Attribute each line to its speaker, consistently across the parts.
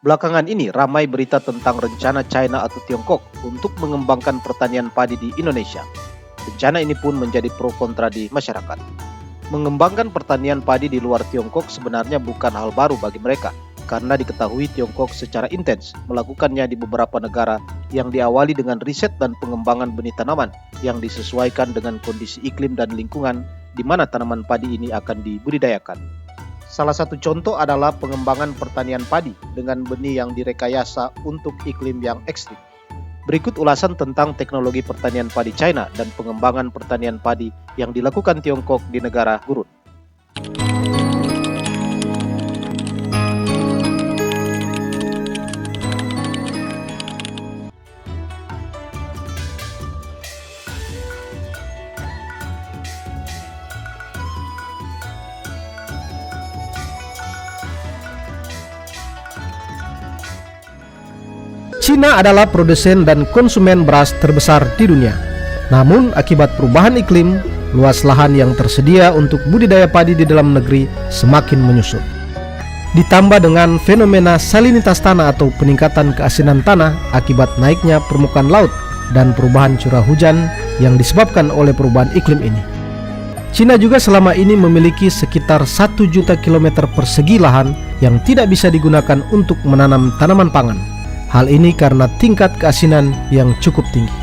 Speaker 1: Belakangan ini ramai berita tentang rencana China atau Tiongkok untuk mengembangkan pertanian padi di Indonesia. Rencana ini pun menjadi pro kontra di masyarakat. Mengembangkan pertanian padi di luar Tiongkok sebenarnya bukan hal baru bagi mereka, karena diketahui Tiongkok secara intens melakukannya di beberapa negara yang diawali dengan riset dan pengembangan benih tanaman yang disesuaikan dengan kondisi iklim dan lingkungan di mana tanaman padi ini akan dibudidayakan. Salah satu contoh adalah pengembangan pertanian padi dengan benih yang direkayasa untuk iklim yang ekstrim. Berikut ulasan tentang teknologi pertanian padi China dan pengembangan pertanian padi yang dilakukan Tiongkok di negara gurun.
Speaker 2: Cina adalah produsen dan konsumen beras terbesar di dunia. Namun, akibat perubahan iklim, luas lahan yang tersedia untuk budidaya padi di dalam negeri semakin menyusut. Ditambah dengan fenomena salinitas tanah atau peningkatan keasinan tanah akibat naiknya permukaan laut dan perubahan curah hujan yang disebabkan oleh perubahan iklim ini. Cina juga selama ini memiliki sekitar 1 juta kilometer persegi lahan yang tidak bisa digunakan untuk menanam tanaman pangan. Hal ini karena tingkat keasinan yang cukup tinggi.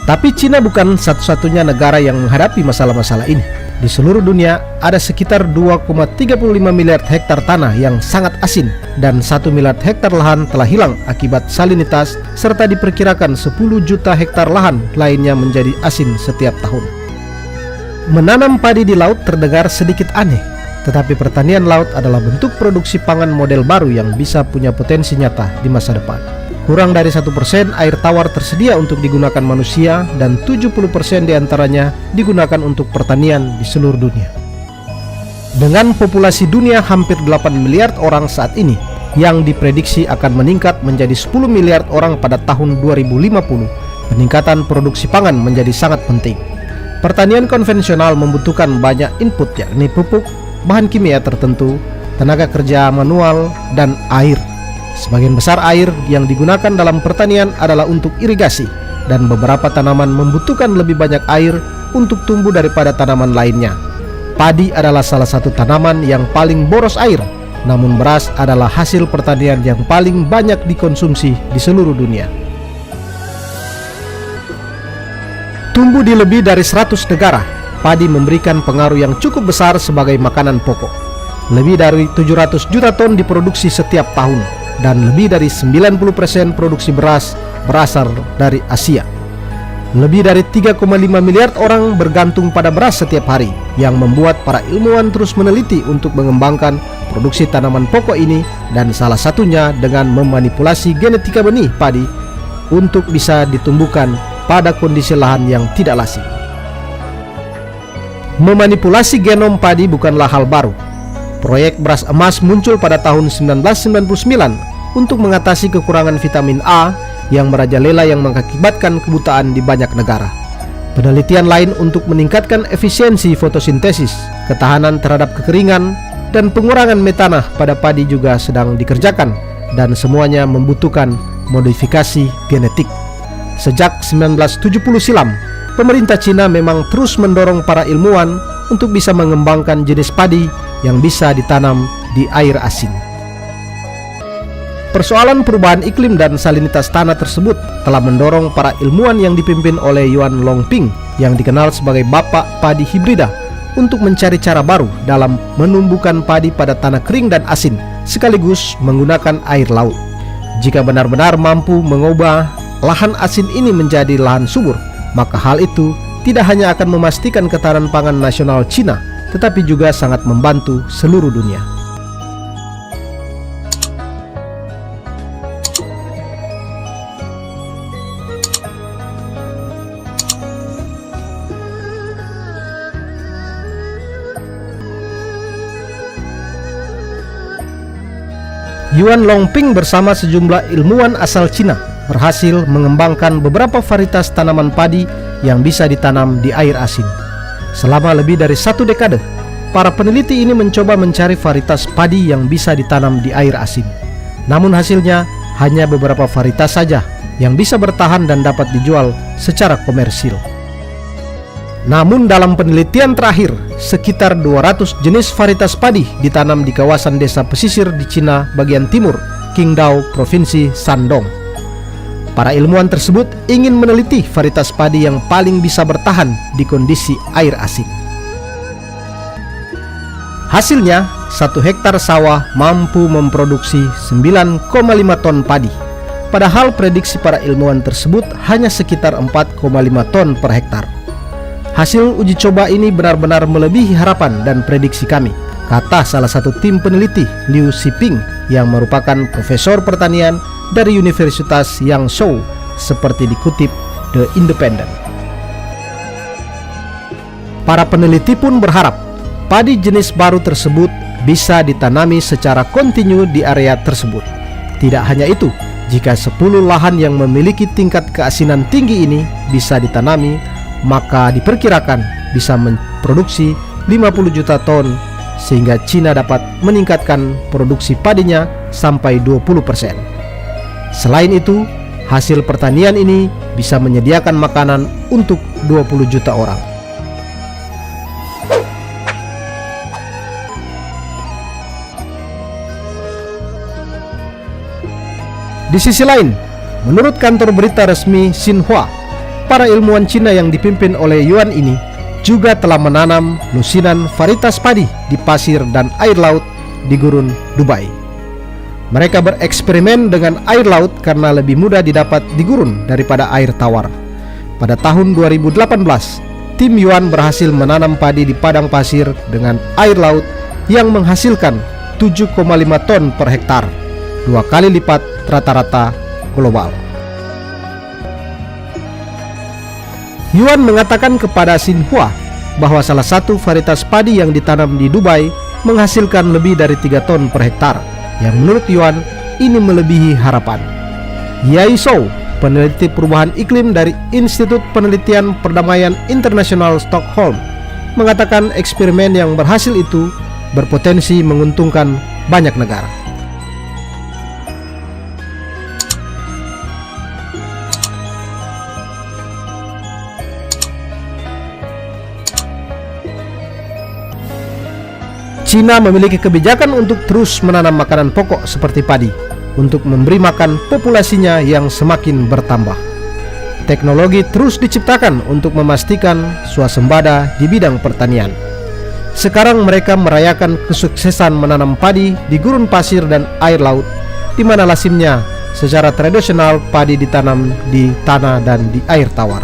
Speaker 2: Tapi Cina bukan satu-satunya negara yang menghadapi masalah-masalah ini. Di seluruh dunia ada sekitar 2,35 miliar hektar tanah yang sangat asin dan 1 miliar hektar lahan telah hilang akibat salinitas, serta diperkirakan 10 juta hektar lahan lainnya menjadi asin setiap tahun. Menanam padi di laut terdengar sedikit aneh, tetapi pertanian laut adalah bentuk produksi pangan model baru yang bisa punya potensi nyata di masa depan. Kurang dari 1% air tawar tersedia untuk digunakan manusia dan 70% diantaranya digunakan untuk pertanian di seluruh dunia. Dengan populasi dunia hampir 8 miliar orang saat ini, yang diprediksi akan meningkat menjadi 10 miliar orang pada tahun 2050, peningkatan produksi pangan menjadi sangat penting. Pertanian konvensional membutuhkan banyak input, yakni pupuk, bahan kimia tertentu, tenaga kerja manual, dan air. Sebagian besar air yang digunakan dalam pertanian adalah untuk irigasi, dan beberapa tanaman membutuhkan lebih banyak air untuk tumbuh daripada tanaman lainnya. Padi adalah salah satu tanaman yang paling boros air, namun beras adalah hasil pertanian yang paling banyak dikonsumsi di seluruh dunia. Tumbuh di lebih dari 100 negara, padi memberikan pengaruh yang cukup besar sebagai makanan pokok. Lebih dari 700 juta ton diproduksi setiap tahun, dan lebih dari 90% produksi beras berasal dari Asia. Lebih dari 3,5 miliar orang bergantung pada beras setiap hari, yang membuat para ilmuwan terus meneliti untuk mengembangkan produksi tanaman pokok ini, dan salah satunya dengan memanipulasi genetika benih padi untuk bisa ditumbuhkan pada kondisi lahan yang tidak lasik. Memanipulasi genom padi bukanlah hal baru. Proyek beras emas muncul pada tahun 1999 untuk mengatasi kekurangan vitamin A yang merajalela yang mengakibatkan kebutaan di banyak negara. Penelitian lain untuk meningkatkan efisiensi fotosintesis, ketahanan terhadap kekeringan, dan pengurangan metana pada padi juga sedang dikerjakan, dan semuanya membutuhkan modifikasi genetik. Sejak 1970 silam, pemerintah Cina memang terus mendorong para ilmuwan untuk bisa mengembangkan jenis padi yang bisa ditanam di air asin. Persoalan perubahan iklim dan salinitas tanah tersebut telah mendorong para ilmuwan yang dipimpin oleh Yuan Longping, yang dikenal sebagai Bapak Padi Hibrida, untuk mencari cara baru dalam menumbuhkan padi pada tanah kering dan asin, sekaligus menggunakan air laut. Jika benar-benar mampu mengubah lahan asin ini menjadi lahan subur, maka hal itu tidak hanya akan memastikan ketahanan pangan nasional Cina, tetapi juga sangat membantu seluruh dunia. Yuan Longping bersama sejumlah ilmuwan asal Cina berhasil mengembangkan beberapa varietas tanaman padi yang bisa ditanam di air asin. Selama lebih dari 1 dekade, para peneliti ini mencoba mencari varietas padi yang bisa ditanam di air asin. Namun hasilnya hanya beberapa varietas saja yang bisa bertahan dan dapat dijual secara komersil. Namun dalam penelitian terakhir, sekitar 200 jenis varietas padi ditanam di kawasan desa pesisir di Cina bagian timur, Qingdao, Provinsi Shandong. Para ilmuwan tersebut ingin meneliti varietas padi yang paling bisa bertahan di kondisi air asin. Hasilnya, 1 hektar sawah mampu memproduksi 9,5 ton padi. Padahal prediksi para ilmuwan tersebut hanya sekitar 4,5 ton per hektar. Hasil uji coba ini benar-benar melebihi harapan dan prediksi kami, kata salah satu tim peneliti, Liu Xiping, yang merupakan profesor pertanian dari Universitas Yangzhou, seperti dikutip The Independent. Para peneliti pun berharap padi jenis baru tersebut bisa ditanami secara kontinu di area tersebut. Tidak hanya itu, jika 10 lahan yang memiliki tingkat keasinan tinggi ini bisa ditanami, maka diperkirakan bisa memproduksi 50 juta ton, sehingga Cina dapat meningkatkan produksi padinya sampai 20%. Selain itu, hasil pertanian ini bisa menyediakan makanan untuk 20 juta orang. Di sisi lain, menurut kantor berita resmi Xinhua, para ilmuwan Cina yang dipimpin oleh Yuan ini juga telah menanam lusinan varietas padi di pasir dan air laut di gurun Dubai. Mereka bereksperimen dengan air laut karena lebih mudah didapat di gurun daripada air tawar. Pada tahun 2018, tim Yuan berhasil menanam padi di padang pasir dengan air laut yang menghasilkan 7,5 ton per hektar, 2 kali lipat rata-rata global. Yuan mengatakan kepada Xinhua bahwa salah satu varietas padi yang ditanam di Dubai menghasilkan lebih dari 3 ton per hektar, yang menurut Yuan ini melebihi harapan. Yai Zhou, peneliti perubahan iklim dari Institut Penelitian Perdamaian Internasional Stockholm, mengatakan eksperimen yang berhasil itu berpotensi menguntungkan banyak negara. Cina memiliki kebijakan untuk terus menanam makanan pokok seperti padi untuk memberi makan populasinya yang semakin bertambah. Teknologi terus diciptakan untuk memastikan swasembada di bidang pertanian. Sekarang mereka merayakan kesuksesan menanam padi di gurun pasir dan air laut, di mana lazimnya secara tradisional padi ditanam di tanah dan di air tawar.